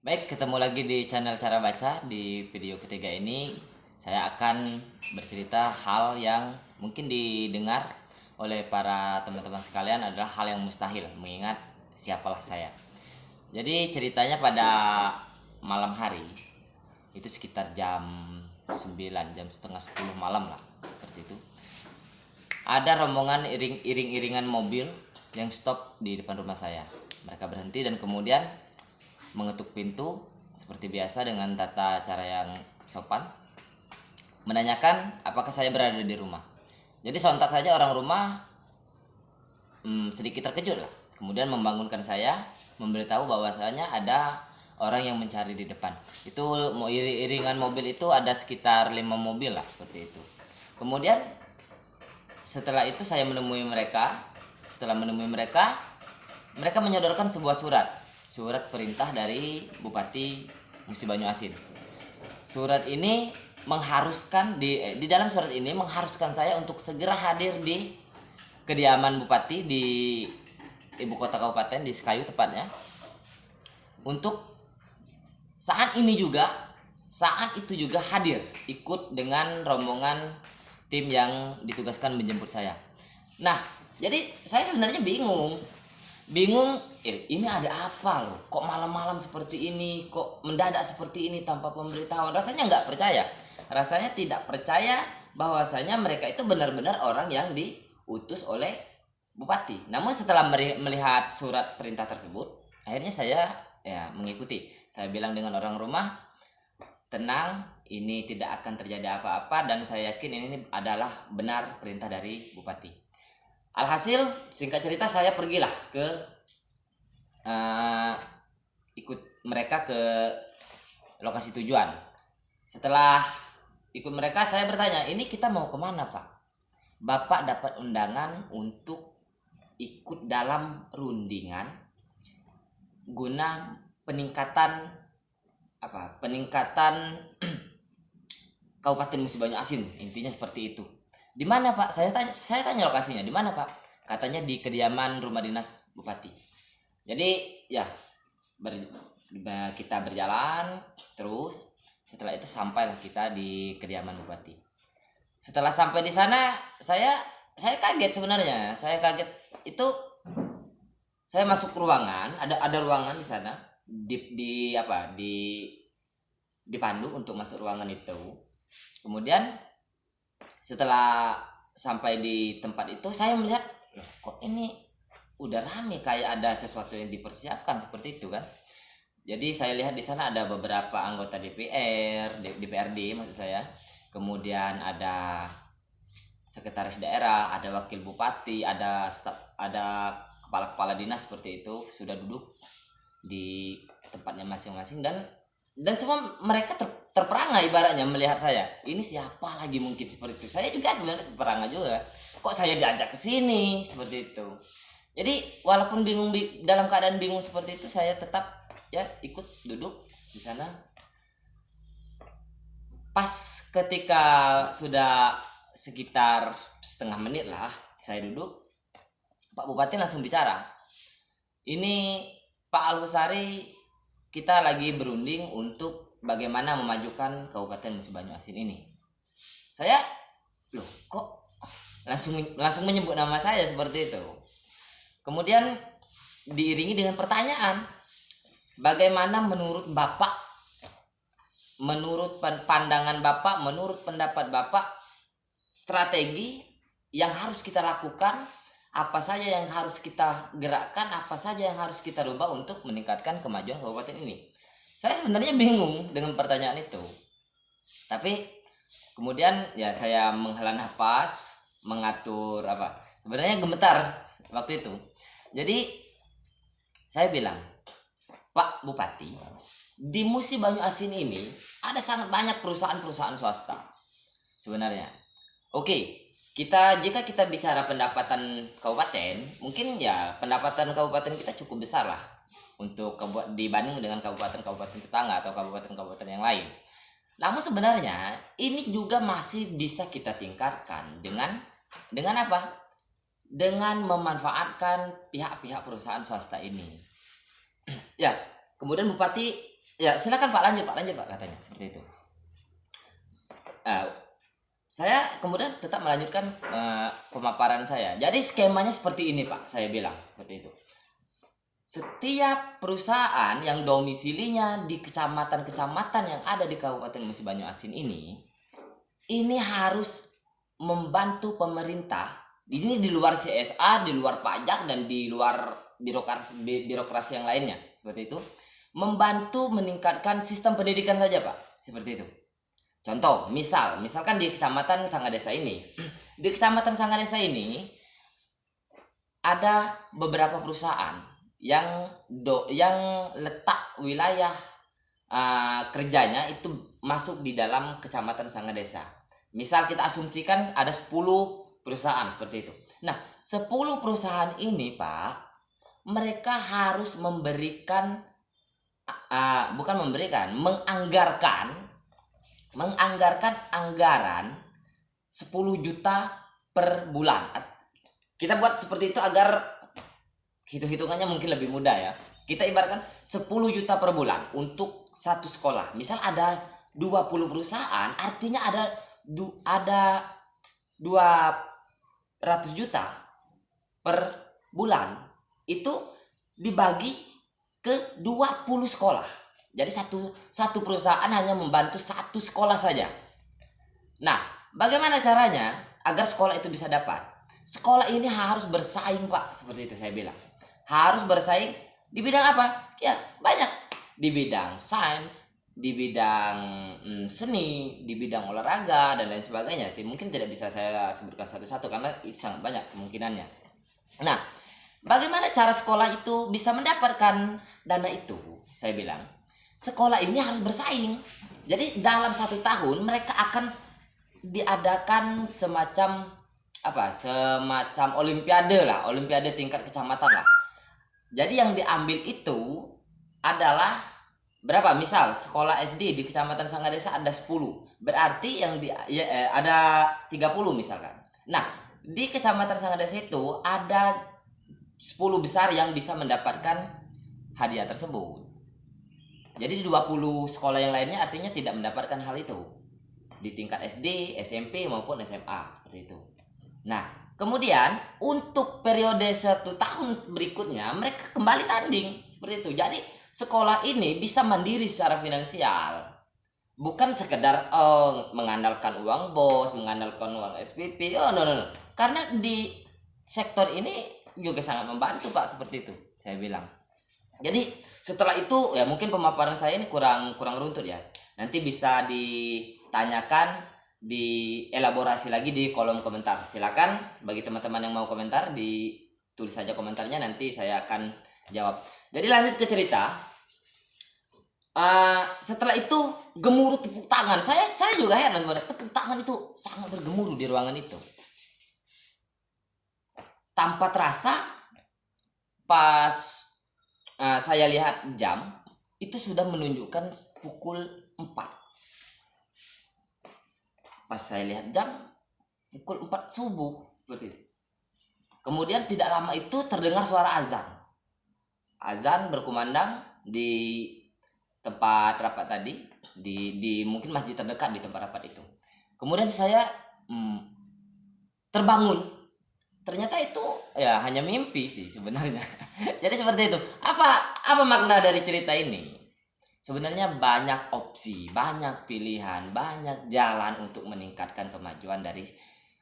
Baik, ketemu lagi di channel Cara Baca. Di video ketiga ini, saya akan bercerita hal yang mungkin didengar oleh para teman-teman sekalian adalah hal yang mustahil, mengingat siapalah saya. Jadi ceritanya pada malam hari, itu sekitar jam 9, jam setengah 10 malam lah, seperti itu. Ada rombongan iring-iringan mobil yang stop di depan rumah saya. Mereka berhenti dan kemudian mengetuk pintu seperti biasa dengan tata cara yang sopan, menanyakan apakah saya berada di rumah. Jadi sontak saja orang rumah sedikit terkejut lah. Kemudian membangunkan saya, memberitahu bahwasanya ada orang yang mencari di depan. Itu iringan mobil itu ada sekitar 5 mobil lah, seperti itu. Kemudian setelah itu saya menemui mereka. Setelah menemui mereka, mereka menyodorkan sebuah surat perintah dari Bupati Musi Banyu Asin. Surat ini mengharuskan di dalam surat ini mengharuskan saya untuk segera hadir di kediaman Bupati di ibu kota kabupaten di Sekayu tepatnya, untuk saat itu juga hadir ikut dengan rombongan tim yang ditugaskan menjemput saya. Nah, jadi saya sebenarnya bingung, ini ada apa loh, kok malam-malam seperti ini, kok mendadak seperti ini tanpa pemberitahuan. Rasanya nggak percaya, rasanya tidak percaya bahwasanya mereka itu benar-benar orang yang diutus oleh bupati. Namun setelah melihat surat perintah tersebut, akhirnya saya mengikuti. Saya bilang dengan orang rumah, tenang, ini tidak akan terjadi apa-apa dan saya yakin ini adalah benar perintah dari bupati. Alhasil, singkat cerita, saya pergilah ke ikut mereka ke lokasi tujuan. Setelah ikut mereka, saya bertanya, ini kita mau kemana Pak? Bapak dapat undangan untuk ikut dalam rundingan guna peningkatan Kabupaten Musi Banyu Asin, intinya seperti itu. Di mana Pak? Saya tanya lokasinya, di mana Pak? Katanya di kediaman rumah dinas bupati. Jadi ya kita berjalan terus. Setelah itu sampailah kita di kediaman bupati. Setelah sampai di sana, saya kaget sebenarnya. Saya kaget itu, saya masuk ruangan, ada ruangan di sana, dipandu untuk masuk ruangan itu. Kemudian setelah sampai di tempat itu, saya melihat, loh, kok ini udah rame, kayak ada sesuatu yang dipersiapkan seperti itu kan. Jadi saya lihat di sana ada beberapa anggota DPRD maksud saya. Kemudian ada sekretaris daerah, ada wakil bupati, ada kepala-kepala dinas seperti itu sudah duduk di tempatnya masing-masing, dan semua mereka terperangah ibaratnya melihat saya. Ini siapa lagi mungkin seperti itu. Saya juga sebenarnya terperangah juga. Kok saya diajak ke sini seperti itu. Jadi walaupun bingung, dalam keadaan bingung seperti itu, saya tetap ikut duduk di sana. Pas ketika sudah sekitar setengah menit lah saya duduk, Pak Bupati langsung bicara. Ini Pak Alhusari, kita lagi berunding untuk bagaimana memajukan Kabupaten Musi Banyu Asin ini. Saya, loh kok langsung menyebut nama saya seperti itu. Kemudian diiringi dengan pertanyaan, bagaimana menurut Bapak, menurut pandangan Bapak, menurut pendapat Bapak, strategi yang harus kita lakukan, apa saja yang harus kita gerakkan, apa saja yang harus kita rubah untuk meningkatkan kemajuan kabupaten ini. Saya sebenarnya bingung dengan pertanyaan itu. Tapi kemudian saya menghela nafas, mengatur sebenarnya gemetar waktu itu. Jadi saya bilang, Pak Bupati, di Musi Banyu Asin ini ada sangat banyak perusahaan-perusahaan swasta sebenarnya. Oke, jika kita bicara pendapatan kabupaten, mungkin pendapatan kabupaten kita cukup besar lah untuk dibanding dengan kabupaten-kabupaten tetangga atau kabupaten-kabupaten yang lain. Namun sebenarnya ini juga masih bisa kita tingkatkan dengan apa? Dengan memanfaatkan pihak-pihak perusahaan swasta ini. Kemudian Bupati Ya, silakan Pak, lanjut Pak katanya seperti itu. Eh, saya kemudian tetap melanjutkan pemaparan saya. Jadi skemanya seperti ini Pak, saya bilang seperti itu. Setiap perusahaan yang domisilinya di kecamatan-kecamatan yang ada di Kabupaten Musi Banyu Asin ini harus membantu pemerintah. Ini di luar CSA, di luar pajak, dan di luar birokrasi yang lainnya. Seperti itu. Membantu meningkatkan sistem pendidikan saja Pak. Seperti itu. Contoh, misalkan di Kecamatan Sangadesa ini. Di Kecamatan Sangadesa ini ada beberapa perusahaan yang letak wilayah kerjanya itu masuk di dalam Kecamatan Sangadesa. Misal kita asumsikan ada 10 perusahaan seperti itu. Nah, 10 perusahaan ini Pak, mereka harus menganggarkan 10 juta per bulan. Kita buat seperti itu agar hitung-hitungannya mungkin lebih mudah ya. Kita ibaratkan 10 juta per bulan untuk satu sekolah. Misal ada 20 perusahaan, artinya ada 200 juta per bulan. Itu dibagi ke 20 sekolah. Jadi satu perusahaan hanya membantu satu sekolah saja. Nah, bagaimana caranya agar sekolah itu bisa dapat? Sekolah ini harus bersaing Pak, seperti itu saya bilang. Harus bersaing di bidang apa? Ya, banyak. Di bidang sains, di bidang seni, di bidang olahraga, dan lain sebagainya. Mungkin tidak bisa saya sebutkan satu-satu karena itu sangat banyak kemungkinannya. Nah, bagaimana cara sekolah itu bisa mendapatkan dana itu? Saya bilang, sekolah ini harus bersaing. Jadi dalam 1 tahun mereka akan diadakan semacam olimpiade tingkat kecamatan lah. Jadi yang diambil itu adalah berapa? Misal sekolah SD di Kecamatan Sangadesa ada 10. Berarti yang ada 30 misalkan. Nah, di Kecamatan Sangadesa itu ada 10 besar yang bisa mendapatkan hadiah tersebut. Jadi di 20 sekolah yang lainnya artinya tidak mendapatkan hal itu. Di tingkat SD, SMP maupun SMA seperti itu. Nah, kemudian untuk periode 1 tahun berikutnya mereka kembali tanding seperti itu. Jadi sekolah ini bisa mandiri secara finansial, bukan sekedar mengandalkan uang bos, mengandalkan uang SPP. No. Karena di sektor ini juga sangat membantu Pak, seperti itu saya bilang. Jadi setelah itu ya mungkin pemaparan saya ini kurang runtut ya. Nanti bisa ditanyakan, dielaborasi lagi di kolom komentar. Silakan bagi teman-teman yang mau komentar, ditulis saja komentarnya, nanti saya akan jawab. Jadi lanjut ke cerita. Setelah itu gemuruh tepuk tangan. Saya juga heran sebenarnya, tepuk tangan itu sangat bergemuruh di ruangan itu. Tanpa terasa pas saya lihat jam itu sudah menunjukkan pukul 4. Pas saya lihat jam pukul 4 subuh seperti itu. Kemudian tidak lama itu terdengar suara azan. Azan berkumandang di tempat rapat tadi, di mungkin masjid terdekat di tempat rapat itu. Kemudian saya terbangun. Ternyata itu ya hanya mimpi sih sebenarnya. Jadi seperti itu. Apa makna dari cerita ini? Sebenarnya banyak opsi, banyak pilihan, banyak jalan untuk meningkatkan kemajuan dari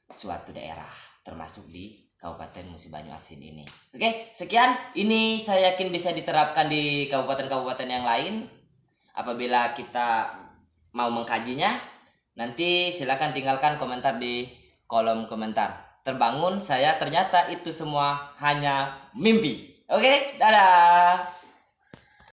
suatu daerah, termasuk di Kabupaten Musi Banyu Asin ini. Oke, sekian. Ini saya yakin bisa diterapkan di kabupaten-kabupaten yang lain. Apabila kita mau mengkajinya, nanti silakan tinggalkan komentar di kolom komentar. Terbangun saya, ternyata itu semua hanya mimpi. Oke, dadah.